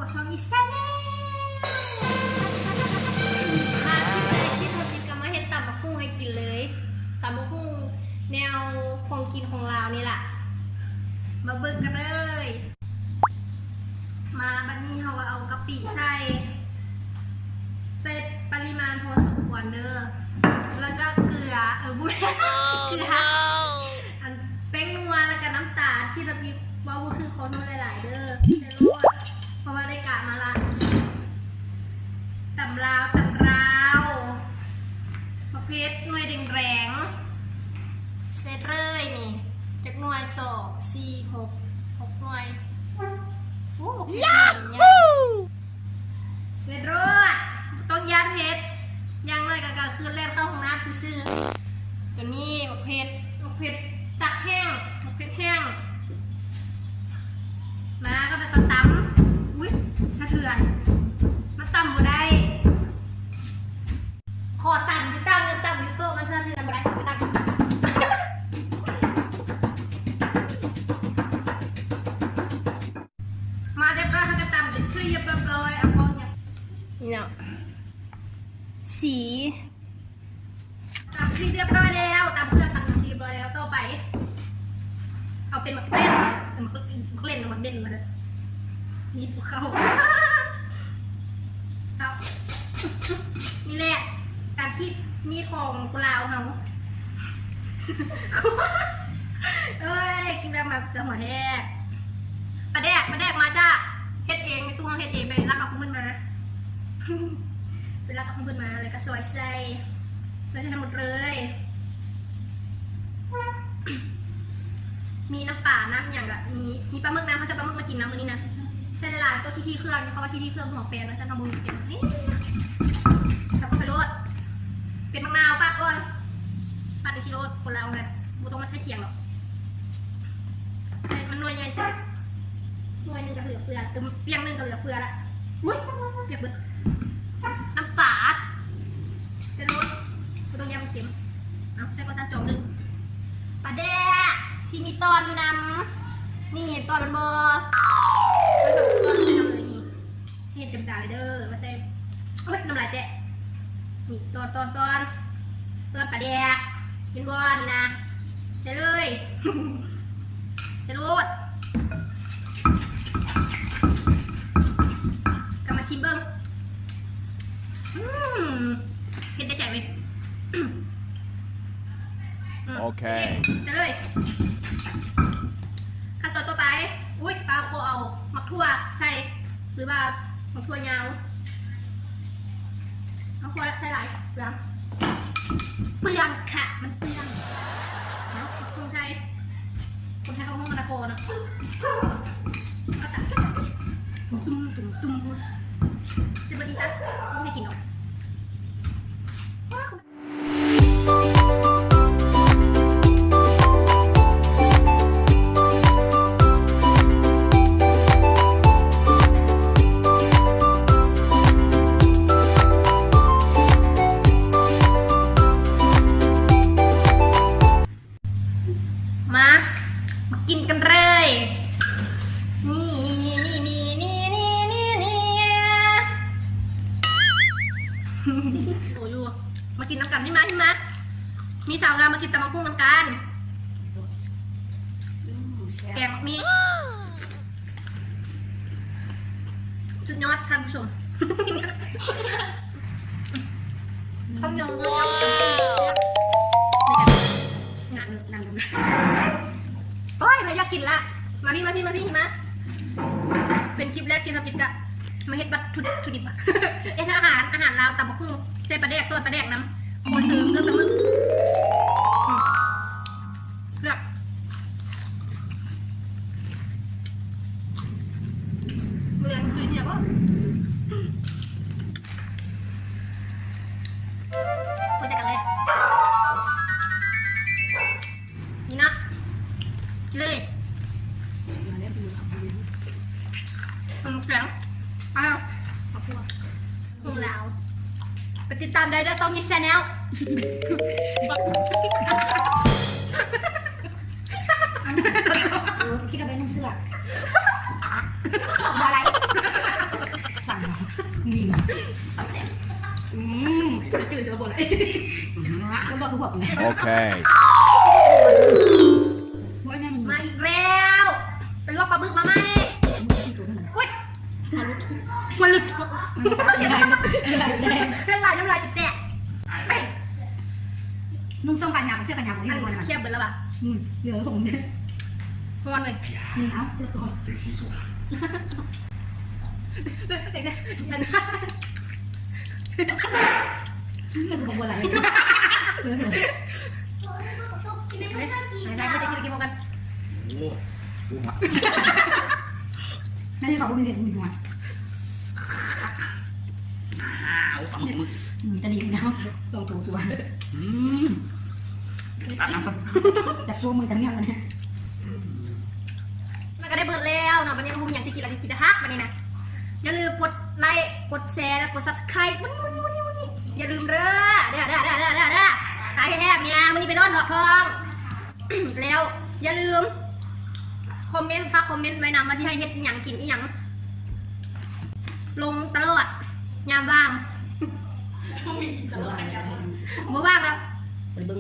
กับช่องอีแซ่แน่มาที่มากินกับมาเห็ดตับมะพุ่งให้กินเลยตับมะพุ่งแนวของกินของลาวนี่แหละมาเบิ่งกันเลยมาบัดนี้เราเอากะปิใส่ปริมาณพอสมควรเด้อแล้วก็เกลือบุ้ยเกลืออันแป้งนัวแล้วก็น้ำตาลที่เราบีบว่าวุ้คือเขาทำหลายๆเด้อใส่ลวดเพราะว่าได้กะมาละตำราวประเภทหน่วยแดงเสร็จเลยนี่จากหน่วย2 4 6หน่วยโอ้โหเสร็จรวดต้องย่างเผ็ดย่างเลยก็คือแล่นเข้าห้องน้ำซื่อๆตัวนี้ประเภทตักแห้งประเภทแห้งมาก็ไปตำอุ้ยสะเทือนมาตำบ่ได้ขอตำอยู่ตั้งเงินตำอยู่โต๊ะมันสะเทือนบ่ได้ไปตำมาเรียบร้อยเขาจะตำเสร็จเรียบร้อยเอาพอเนี่ยนี่เนาะสีตำที่เรียบร้อยแล้วตำเครื่องตำที่เรียบร้อยแล้วต่อไปเอาเป็นหมักเล่นหมักเล่นหมักเด่นมาเลยมีภูเขาเอานี่แหละการที่มีของกุลาวเขาเอ้ยกินแบบมาเจอหัวแหกมาแดกมาจ้าเฮ็ดเองในตู้เฮ็ดเองไปรักเอาของมันมาไปรักเอาของมันมาเลยก็ซอยใส่ทั้งหมดเลยมีน้ำป่าน้ำอย่างแบบมีปลาหมึกนะเขาจะปลาหมึกมากินน้ำมือนี้นะใช่เลยล่ะตัวที่เครื่องเขาว่าที่เครื่องหัวแฟนนะจะทำมือเฟนนี่แล้วก็ไปโรดเป็นมะนาวปัดก่อนปัดในที่โรดคนเราเลยบูต้องมาใช้เขียงหรอกใช่มันหน่วยใหญ่ใช่หน่วยหนึ่งก็เหลือเฟือเปียงหนึ่งก็เหลือเฟือละอุ้ยเปียกเบิดน้ำป่าเส้นโรดบูต้องยำเค็มเอาใส่ก็ซาจอมหนึ่งปลาแดกที่มีตอนอยู่นำนี่ตอนมันบอตอนมันเป็นน้ำเลยนี่เห็ดเต็มตาเลยเด้อมาใส่เฮ้ยน้ำลายแตะนี่ตอนปลาแดกเป็นบอนี่นะใส่เลยใส่รูดกลับมาชิมเบิ้งเห็ดได้ใจไหมโอเคใช่เลยขั้นตอนต่อไปอุ้ยปลาโคเอามักทั่วใช่หรือว่ามักทั่วยาวมักทั่วใช่หลายเปลืองค่ะมันเปลืองเนาะคนไทยเขาห้องมาตะโกนนะก็ตัดตุ้มจะบดีซะไม่กินหรอกมากินกันเลยนี่โอ้ยมากินน้ำกันที่มามีสาวงามมากินตำมะพุ่งน้ำกันแกงมีจุดยอดท่านผู้ชมข้าวยองนั่งโอ้ยไม่อยากกินละมาพี่มาเป็นคลิปแรกที่เราคิดกะมาเฮ็ดบัตรทุดิบอะอาหารลาวตำบักหุ่งใส่ปลาแดกตัวปลาแดกน้ำโคซื้อเครื่องตำลึงเลือกเมืองคือเนี่ยก็คุยกันเลยนี่นะเลยแข็งอ้าวขอบคุณคุณลาวไปติดตามได้ด้วยต้องมีแชนแนลคิดว่าเป็นนุ่งเสื้ออะไร สื่อจะมาบ่นอะไร ก็บอกคือบอกไง Okay. ว่าแม่มึง มาอีกแล้วไปลวกปลาบึกมาไหมอุ้ยมันหลุด ไม่ได้ไม่ได้ เส้นลายน้ำลายแตก นุ่งส้มกันยาวเสื้อกันยาวนี่ อัน มัน เทียบเบิร์แล้วป่ะ เหลือผมเนี่ย พอนเลย นี่เอาตัว อัน นี่คือบอกอะไร ไหนไม่ได้กินกัน นั่นที่สองเป็นเด็กมีหัวมีตะลิงนะส่งตัวตัวจับตัวมือทั้งเงี้ยเลย มันก็ได้เบิร์แล้วเนาะวันนี้ก็คงอยากจะกินอะไรกินจะทักวันนี้นะอย่าลืมกดไลค์กดแชร์และกด subscribe วันนี้อย่าลืมเด้อตายแท้ๆเนี่ยวันนี้ไปนอนหอกทองแล้วอย่าลืมคอมเมนต์ฝากคอมเมนต์ไว้นำมาที่ให้เฮ็ดอีหยังกินอีหยังลงตลอดยามว่างบ่ว่างแล้ว ไปเบิ้ง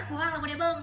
บ่ว่างเราไม่ได้เบิ่ง